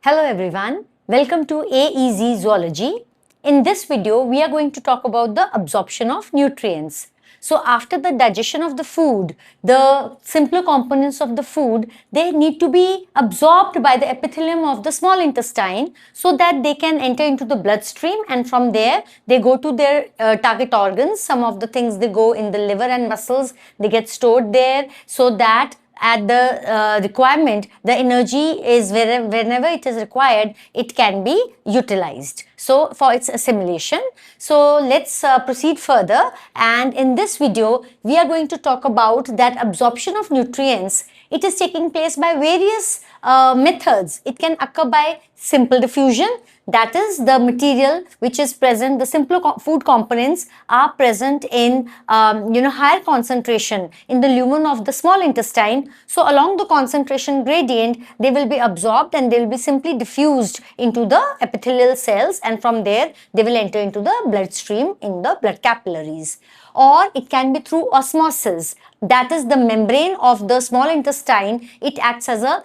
Hello everyone, welcome to AEzeezoology. In this video, we are going to talk about the absorption of nutrients. So after the digestion of the food, the simpler components of the food, they need to be absorbed by the epithelium of the small intestine so that they can enter into the bloodstream, and from there they go to their target organs. Some of the things they go in the liver and muscles, they get stored there so that at the requirement, the energy is whenever it is required, it can be utilized. So for its assimilation. So let's proceed further, and in this video we are going to talk about that absorption of nutrients. It is taking place by various methods. It can occur by simple diffusion, that is the material which is present, the simpler food components are present in higher concentration in the lumen of the small intestine. So along the concentration gradient, they will be absorbed and they will be simply diffused into the epithelial cells, and from there they will enter into the bloodstream in the blood capillaries. Or it can be through osmosis, that is the membrane of the small intestine. It acts as a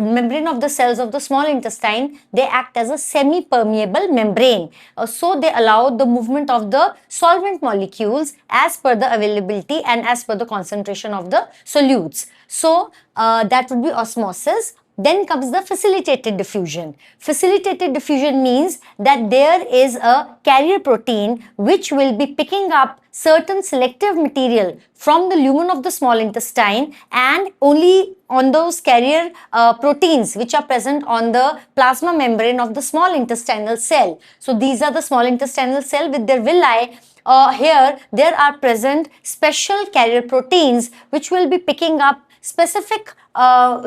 membrane of the cells of the small intestine, they act as a semi-permeable membrane. So they allow the movement of the solvent molecules as per the availability and as per the concentration of the solutes. So that would be osmosis. Then comes the facilitated diffusion. Facilitated diffusion means that there is a carrier protein which will be picking up certain selective material from the lumen of the small intestine, and only on those carrier proteins which are present on the plasma membrane of the small intestinal cell. So these are the small intestinal cell with their villi. Here there are present special carrier proteins which will be picking up specific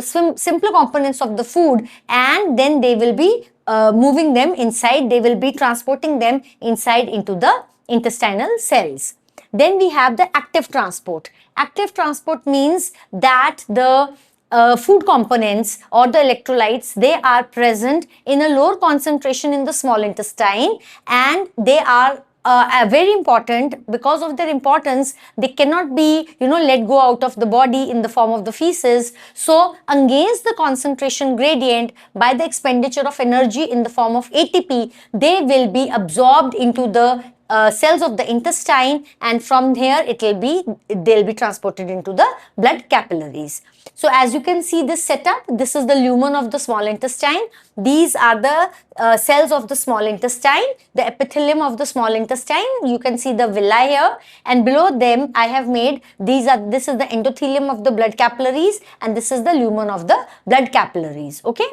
simpler components of the food, and then they will be moving them inside, they will be transporting them inside into the intestinal cells. Then we have the active transport. Active transport means that the food components or the electrolytes, they are present in a lower concentration in the small intestine, and they are very important. Because of their importance, they cannot be let go out of the body in the form of the feces. So against the concentration gradient, by the expenditure of energy in the form of ATP, they will be absorbed into the cells of the intestine, and from here they'll be transported into the blood capillaries. So as you can see this setup, this is the lumen of the small intestine. These are the cells of the small intestine, the epithelium of the small intestine. You can see the villi here, and below them I have made this is the endothelium of the blood capillaries, and this is the lumen of the blood capillaries. Okay.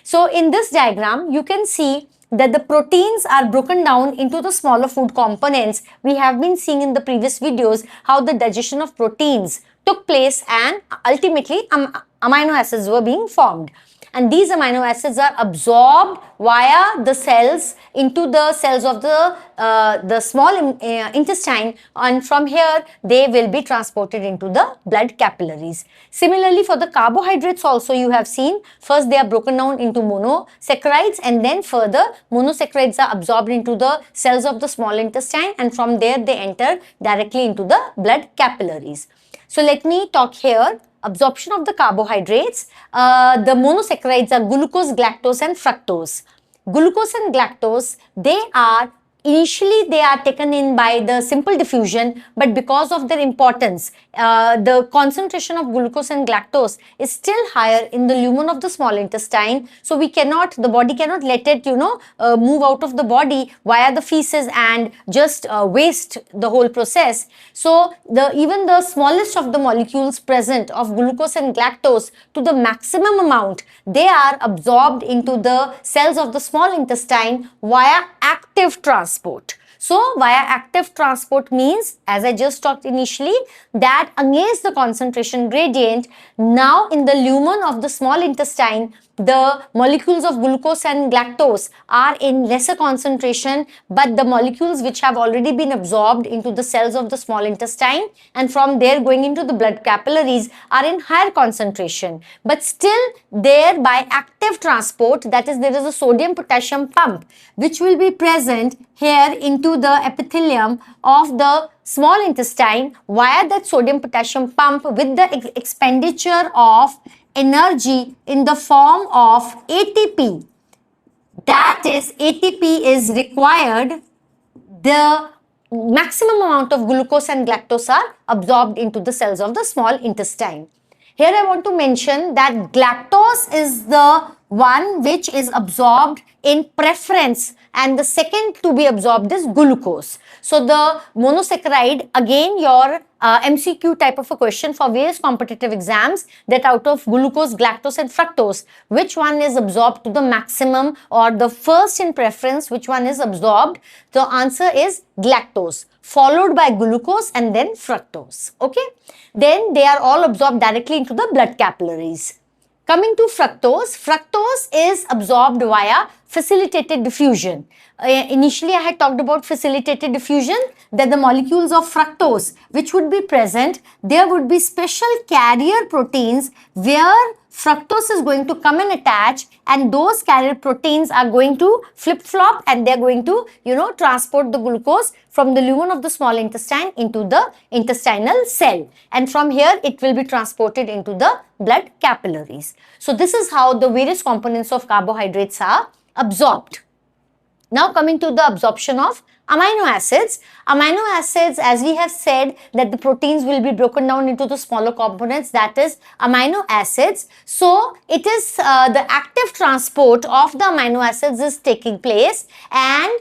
So in this diagram you can see that the proteins are broken down into the smaller food components. We have been seeing in the previous videos how the digestion of proteins took place, and ultimately amino acids were being formed. And these amino acids are absorbed via the cells into the cells of the small intestine, and from here they will be transported into the blood capillaries. Similarly, for the carbohydrates also you have seen, first they are broken down into monosaccharides, and then further monosaccharides are absorbed into the cells of the small intestine, and from there they enter directly into the blood capillaries. So let me talk here. Absorption of the carbohydrates. The monosaccharides are glucose, galactose and fructose. Glucose and galactose, initially they are taken in by the simple diffusion, but because of their importance, the concentration of glucose and galactose is still higher in the lumen of the small intestine. So the body cannot let it move out of the body via the feces and just waste the whole process. So even the smallest of the molecules present of glucose and galactose, to the maximum amount, they are absorbed into the cells of the small intestine via active transport. So via active transport means, as I just talked initially, that against the concentration gradient, now in the lumen of the small intestine, the molecules of glucose and galactose are in lesser concentration, but the molecules which have already been absorbed into the cells of the small intestine and from there going into the blood capillaries are in higher concentration. But still there, by active transport, that is, there is a sodium potassium pump which will be present here into the epithelium of the small intestine. Via that sodium potassium pump, with the expenditure of energy in the form of ATP. That is, ATP is required. The maximum amount of glucose and galactose are absorbed into the cells of the small intestine. Here I want to mention that galactose is the one which is absorbed in preference, and the second to be absorbed is glucose. So the monosaccharide, again your MCQ type of a question for various competitive exams, that out of glucose, galactose and fructose, which one is absorbed to the maximum, or the first in preference, which one is absorbed? The answer is galactose, followed by glucose and then fructose. Okay, then they are all absorbed directly into the blood capillaries. Coming to fructose, fructose is absorbed via facilitated diffusion. Initially I had talked about facilitated diffusion, that the molecules of fructose which would be present, there would be special carrier proteins where fructose is going to come and attach, and those carrier proteins are going to flip-flop and they are going to, transport the glucose from the lumen of the small intestine into the intestinal cell, and from here it will be transported into the blood capillaries. So this is how the various components of carbohydrates are absorbed. Now coming to the absorption of amino acids. Amino acids, as we have said, that the proteins will be broken down into the smaller components, that is amino acids. So it is the active transport of the amino acids is taking place, and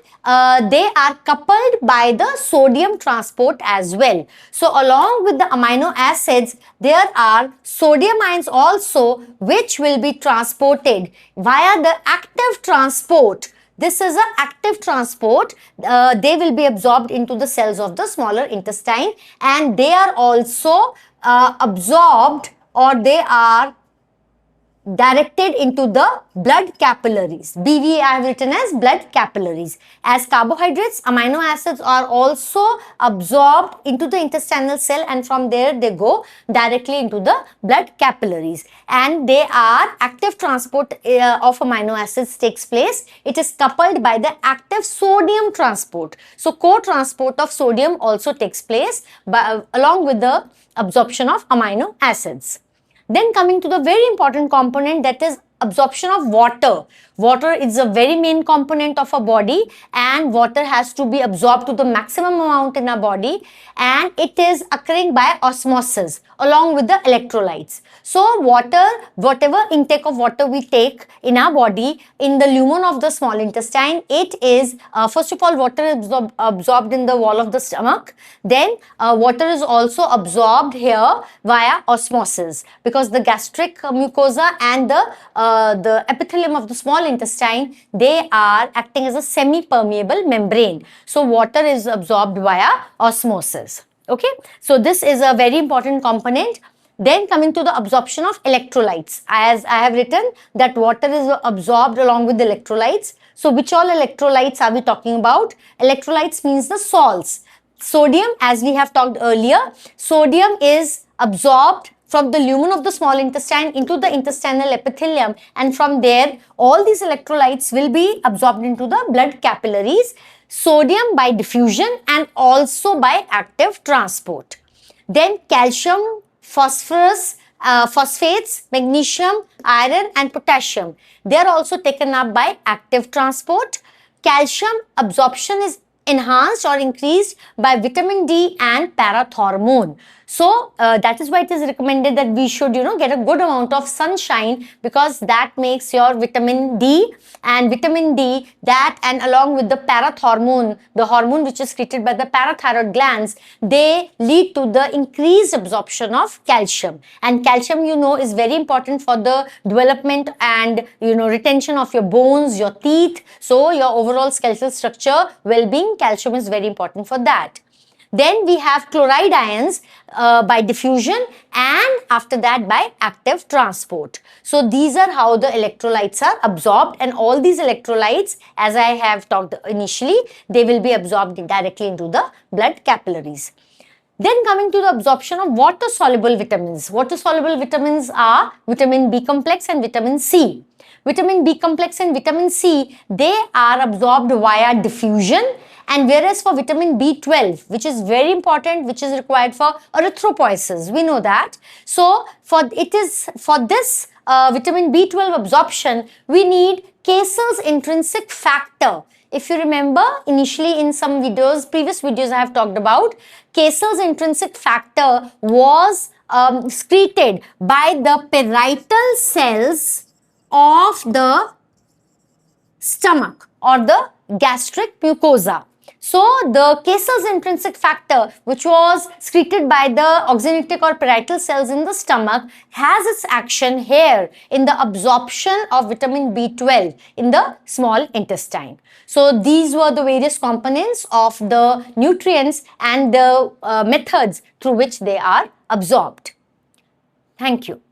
they are coupled by the sodium transport as well. So along with the amino acids, there are sodium ions also which will be transported via the active transport. This is an active transport. They will be absorbed into the cells of the smaller intestine, and they are also absorbed, or they are directed into the blood capillaries. BV I have written as blood capillaries. As carbohydrates, amino acids are also absorbed into the intestinal cell, and from there they go directly into the blood capillaries, and they are active transport of amino acids takes place. It is coupled by the active sodium transport. So co-transport of sodium also takes place along with the absorption of amino acids. Then coming to the very important component, that is absorption of water. Water is a very main component of a body, and water has to be absorbed to the maximum amount in our body, and it is occurring by osmosis along with the electrolytes. So water, whatever intake of water we take in our body in the lumen of the small intestine, it is first of all water is absorbed in the wall of the stomach. Then water is also absorbed here via osmosis, because the gastric mucosa and the epithelium of the small intestine, they are acting as a semi-permeable membrane. So water is absorbed via osmosis. Okay, so this is a very important component. Then coming to the absorption of electrolytes, as I have written that water is absorbed along with the electrolytes. So which all electrolytes are we talking about? Electrolytes means the salts. Sodium, as we have talked earlier, sodium is absorbed from the lumen of the small intestine into the intestinal epithelium, and from there all these electrolytes will be absorbed into the blood capillaries. Sodium by diffusion and also by active transport. Then calcium, phosphorus, phosphates, magnesium, iron and potassium, they are also taken up by active transport. Calcium absorption is enhanced or increased by vitamin D and parathormone. So that is why it is recommended that we should get a good amount of sunshine, because that makes your vitamin D, and vitamin D, that and along with the parathormone, the hormone which is secreted by the parathyroid glands, they lead to the increased absorption of calcium. And calcium is very important for the development and retention of your bones, your teeth. So your overall skeletal structure, well-being, calcium is very important for that. Then we have chloride ions by diffusion, and after that by active transport. So these are how the electrolytes are absorbed, and all these electrolytes, as I have talked initially, they will be absorbed directly into the blood capillaries. Then coming to the absorption of water-soluble vitamins. Water-soluble vitamins are vitamin B complex and vitamin C. Vitamin B complex and vitamin C, they are absorbed via diffusion, And whereas for vitamin B12, which is very important, which is required for erythropoiesis, we know that. So for this vitamin B12 absorption, we need Casel's intrinsic factor. If you remember, initially in some videos, previous videos I have talked about, Casel's intrinsic factor was secreted by the parietal cells of the stomach or the gastric mucosa. So the Casel's intrinsic factor, which was secreted by the oxygenetic or parietal cells in the stomach, has its action here in the absorption of vitamin B12 in the small intestine. So these were the various components of the nutrients and the methods through which they are absorbed. Thank you.